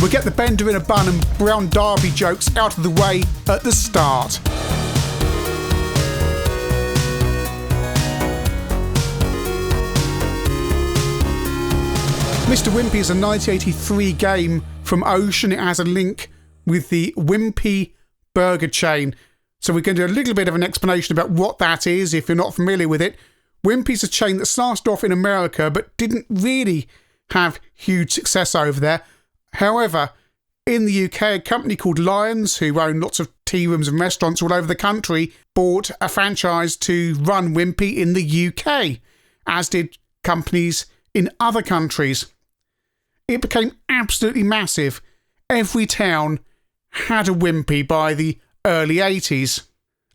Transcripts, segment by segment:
We'll get the bender in a bun and brown derby jokes out of the way at the start. Mr. Wimpy is a 1983 game from Ocean. It has a link with the Wimpy burger chain. So we're going to do a little bit of an explanation about what that is if you're not familiar with it. Wimpy's a chain that started off in America but didn't really have huge success over there. However, in the UK, a company called Lions, who own lots of tea rooms and restaurants all over the country, bought a franchise to run Wimpy in the UK, as did companies in other countries. It became absolutely massive. Every town had a Wimpy by the early 80s.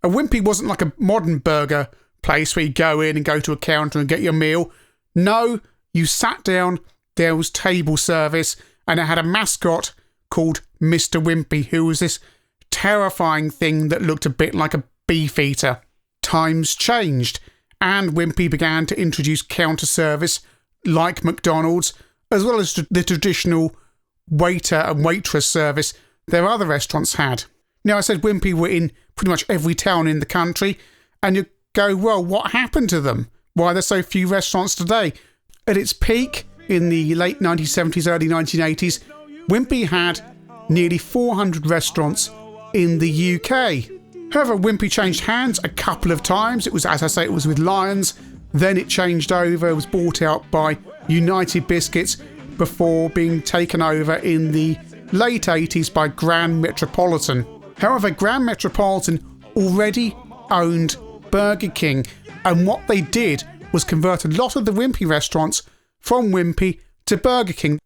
A Wimpy wasn't like a modern burger place where you go in and go to a counter and get your meal. No, you sat down, there was table service, and it had a mascot called Mr. Wimpy, who was this terrifying thing that looked a bit like a beef eater. Times changed, and Wimpy began to introduce counter service like McDonald's, as well as the traditional waiter and waitress service their other restaurants had. Now, I said Wimpy were in pretty much every town in the country, and you go, well, what happened to them? Why are there so few restaurants today? At its peak in the late 1970s, early 1980s, Wimpy had nearly 400 restaurants in the UK. However, Wimpy changed hands a couple of times. It was, as I say, it was with Lions. Then it changed over, was bought out by United Biscuits before being taken over in the late 80s by Grand Metropolitan. However, Grand Metropolitan already owned Burger King, and what they did was convert a lot of the Wimpy restaurants from Wimpy to Burger King.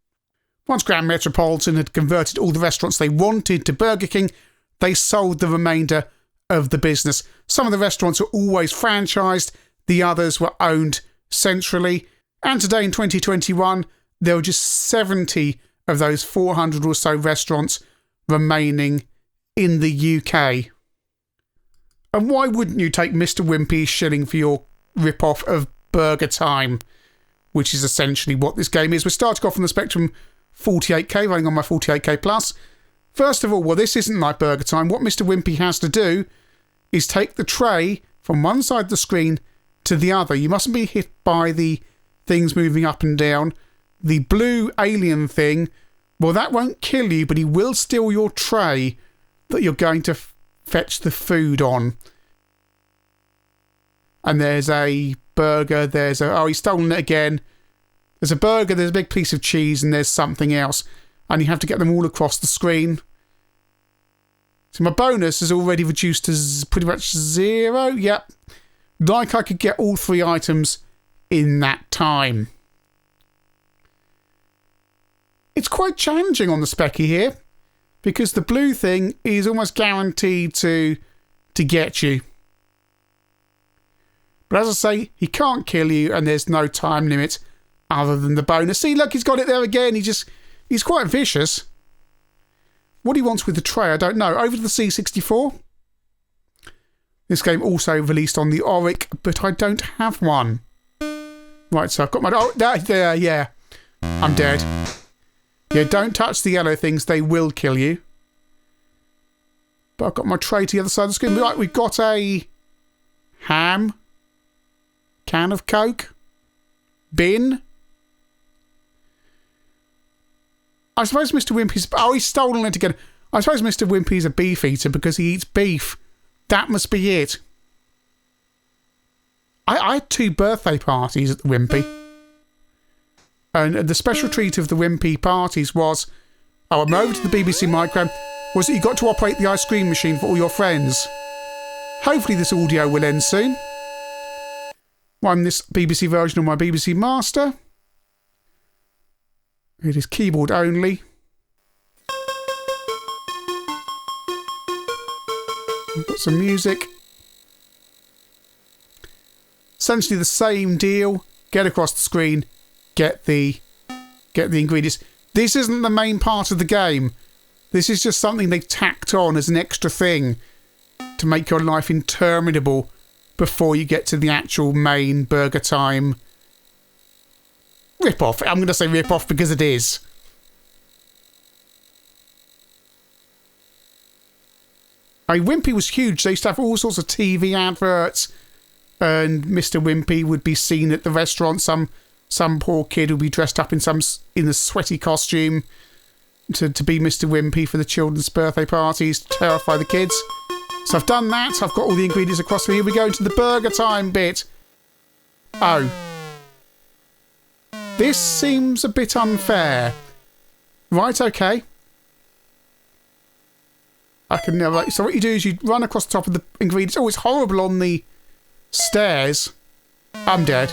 Once Grand Metropolitan had converted all the restaurants they wanted to Burger King, they sold the remainder of the business. Some of the restaurants were always franchised, the others were owned centrally, and today in 2021 there were just 70 of those 400 or so restaurants remaining in the UK. And why wouldn't you take Mr. Wimpy's shilling for your rip-off of Burger Time, which is essentially what this game is? We're starting off on the Spectrum 48K, running on my 48K Plus. First of all, well, this isn't like Burger Time. What Mr. Wimpy has to do is take the tray from one side of the screen to the other. You mustn't be hit by the things moving up and down. The blue alien thing, well, that won't kill you, but he will steal your tray that you're going to fetch the food on. And there's a burger, oh, he's stolen it again. There's a burger, there's a big piece of cheese, and there's something else. And you have to get them all across the screen. So my bonus is already reduced to pretty much 0. Yep. Like I could get all 3 items in that time. It's quite challenging on the specky here, because the blue thing is almost guaranteed to get you. But as I say, he can't kill you, and there's no time limit other than the bonus. See, look, he's got it there again. He's quite vicious. What he wants with the tray, I don't know. Over to the C64. This game also released on the Auric, but I don't have one. Right, so I've got my... Oh, there, yeah. I'm dead. Yeah, don't touch the yellow things. They will kill you. But I've got my tray to the other side of the screen. Right, we've got a ham. Can of Coke. Bin. I suppose Mr. Wimpy's... Oh, he's stolen it again. I suppose Mr. Wimpy's a beef eater because he eats beef. That must be it. I had 2 birthday parties at the Wimpy. And the special treat of the Wimpy parties was... Oh, I'm over to the BBC Micro. Was that you got to operate the ice cream machine for all your friends. Hopefully this audio will end soon. I'm this BBC version of my BBC Master. It is keyboard only. We've got some music. Essentially the same deal. Get across the screen. Get the ingredients. This isn't the main part of the game. This is just something they tacked on as an extra thing to make your life interminable before you get to the actual main Burger Time rip-off. I'm going to say rip-off because it is. I mean, Wimpy was huge. They used to have all sorts of TV adverts, and Mr. Wimpy would be seen at the restaurant. Some poor kid would be dressed up in a sweaty costume to be Mr. Wimpy for the children's birthday parties to terrify the kids. So I've done that. I've got all the ingredients across. Here we go into the burger time bit. Oh. This seems a bit unfair. Right, okay. I can never... So what you do is you run across the top of the ingredients. Oh, it's horrible on the stairs. I'm dead.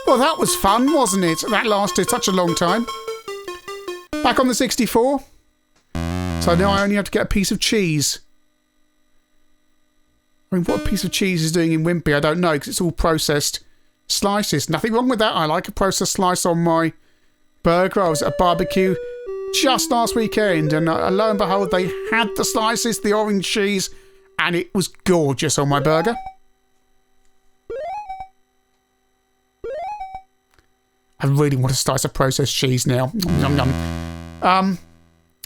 Well, that was fun, wasn't it? That lasted such a long time. Back on the 64. So now I only have to get a piece of cheese. I mean, what a piece of cheese is doing in Wimpy, I don't know, because it's all processed slices. Nothing wrong with that. I like a processed slice on my burger. I was at a barbecue just last weekend, and lo and behold, they had the slices, the orange cheese, and it was gorgeous on my burger. I really want a slice of processed cheese now. Yum, yum.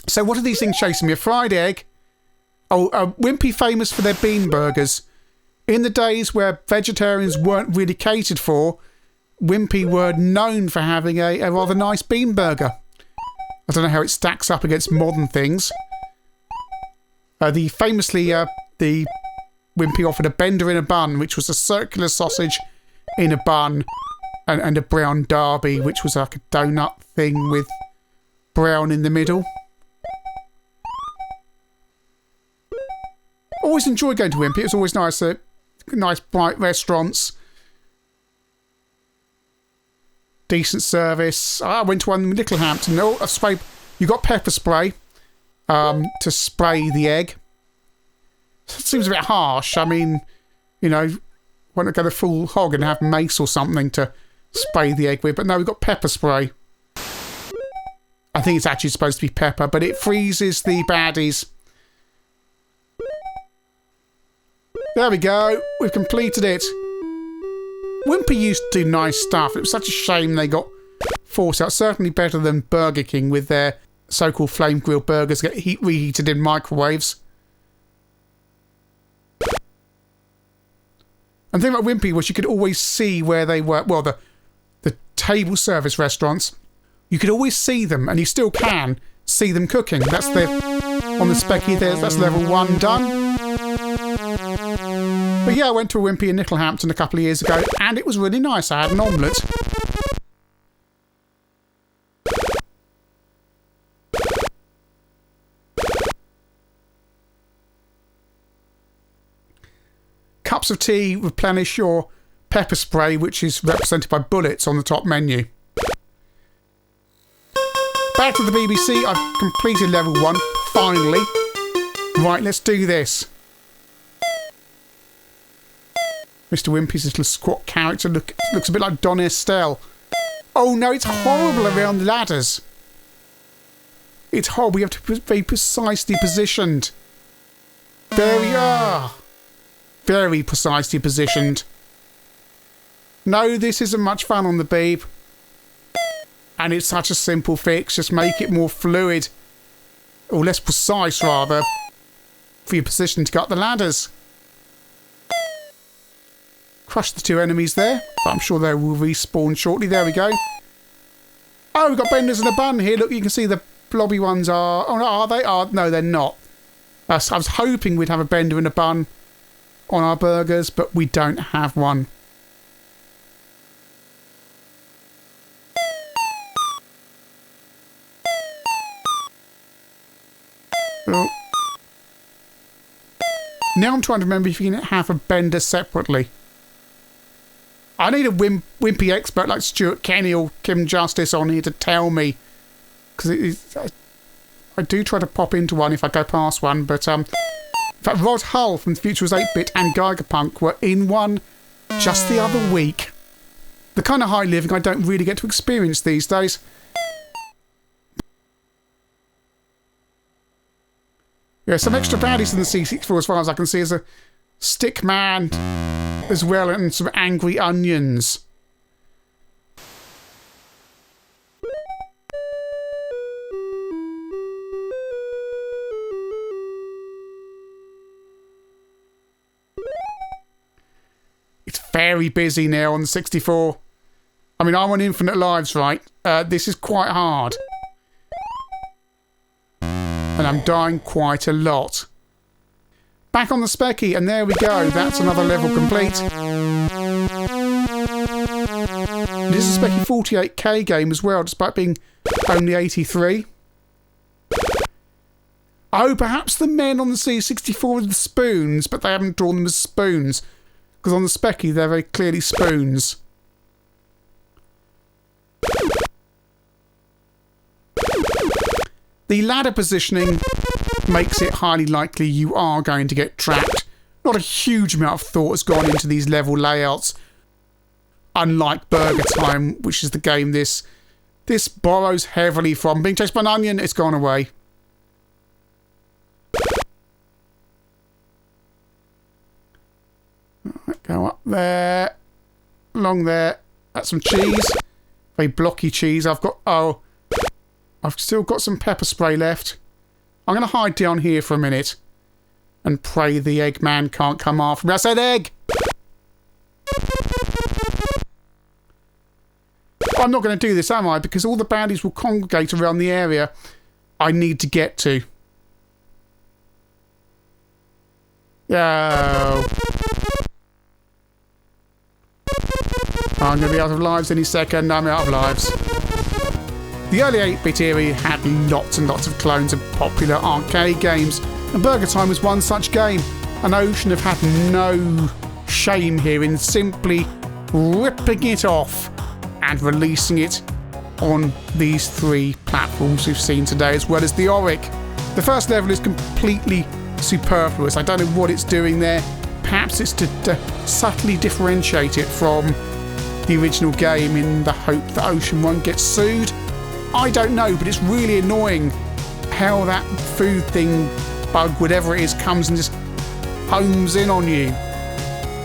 So what are these things chasing me? A fried egg. Oh, Wimpy famous for their bean burgers. In the days where vegetarians weren't really catered for, Wimpy were known for having a rather nice bean burger. I don't know how it stacks up against modern things. The Wimpy offered a bender in a bun, which was a circular sausage in a bun, and a brown derby, which was like a donut thing with brown in the middle. Always enjoyed going to Wimpy. It was always nice. Nice, bright restaurants. Decent service. I went to one in Littlehampton. Oh, a spray. You got pepper spray to spray the egg. It seems a bit harsh. I mean, you know, why not go the full hog and have mace or something to spray the egg with? But no, we've got pepper spray. I think it's actually supposed to be pepper, but it freezes the baddies. There we go. We've completed it. Wimpy used to do nice stuff. It was such a shame they got forced out. Certainly better than Burger King with their so-called flame grilled burgers get reheated in microwaves. And the thing about Wimpy was you could always see where they were. Well, the table service restaurants, you could always see them, and you still can see them cooking. That's on the specky there. That's level 1 done. But yeah, I went to a Wimpy in Littlehampton a couple of years ago, and it was really nice. I had an omelette. Cups of tea replenish your pepper spray, which is represented by bullets on the top menu. Back to the BBC. I've completed level 1, finally. Right, let's do this. Mr. Wimpy's little squat character looks a bit like Don Estelle. Oh no, it's horrible around the ladders. It's horrible. We have to be very precisely positioned. Very precisely positioned. No, this isn't much fun on the Beeb. And it's such a simple fix. Just make it more fluid. Or less precise, rather. For your position to go up the ladders. Crush the 2 enemies there. But I'm sure they will respawn shortly. There we go. Oh, we've got benders in a bun here. Look, you can see the blobby ones are... Oh, no, are they? No, they're not. I was hoping we'd have a bender in a bun on our burgers, but we don't have one. Oh. Now I'm trying to remember if you can have a bender separately. I need a Wimpy expert like Stuart Kenny or Kim Justice on here to tell me. Because I do try to pop into one if I go past one. But in fact, Rod Hull from Future Was 8-Bit and Geigerpunk were in one just the other week. The kind of high living I don't really get to experience these days. Yeah, some extra baddies in the C64 as far as I can see. There's a stick man as well, and some angry onions. very busy now on the 64. I mean, I'm on infinite lives, right? This is quite hard. And I'm dying quite a lot. Back on the Specky, and there we go. That's another level complete. This is a Specky 48K game as well, despite being only 83. Oh, perhaps the men on the C64 with the spoons, but they haven't drawn them as spoons. Because on the Specky, they're very clearly spoons. The ladder positioning makes it highly likely you are going to get trapped. Not a huge amount of thought has gone into these level layouts. Unlike Burger Time, which is the game this borrows heavily from. Being chased by an onion, it's gone away. Right, go up there. Along there. That's some cheese. Very blocky cheese. I've still got some pepper spray left. I'm going to hide down here for a minute and pray the Eggman can't come after me. I said egg! I'm not going to do this, am I? Because all the baddies will congregate around the area I need to get to. Oh. I'm going to be out of lives any second. I'm out of lives. The early 8-bit era had lots and lots of clones of popular arcade games, and Burger Time was one such game. And Ocean have had no shame here in simply ripping it off and releasing it on these 3 platforms we've seen today, as well as the Auric. The first level is completely superfluous. I don't know what it's doing there. Perhaps it's to subtly differentiate it from the original game in the hope that Ocean won't get sued. I don't know, but it's really annoying how that food thing, bug, whatever it is, comes and just homes in on you.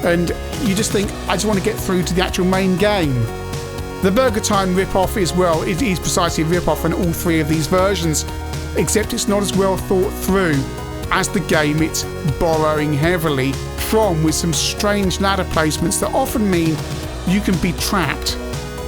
And you just think, I just want to get through to the actual main game. The Burger Time rip-off is, well, it is precisely a rip-off in all 3 of these versions, except it's not as well thought through as the game it's borrowing heavily from, with some strange ladder placements that often mean you can be trapped.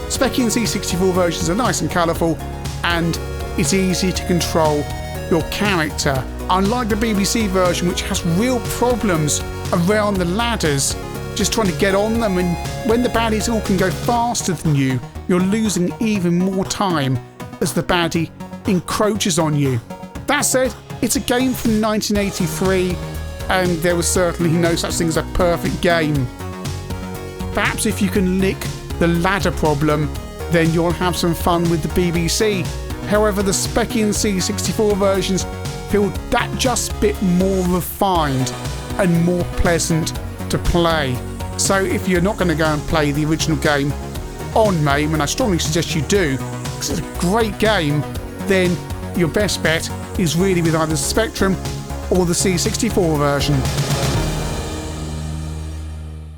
Specky and C64 versions are nice and colourful, and it's easy to control your character. Unlike the BBC version, which has real problems around the ladders, just trying to get on them, and when the baddies all can go faster than you, you're losing even more time as the baddie encroaches on you. That said, it's a game from 1983, and there was certainly no such thing as a perfect game. Perhaps if you can lick the ladder problem, then you'll have some fun with the BBC. However, the Specky and C64 versions feel that just bit more refined and more pleasant to play. So if you're not going to go and play the original game on MAME, and I strongly suggest you do, because it's a great game, then your best bet is really with either the Spectrum or the C64 version.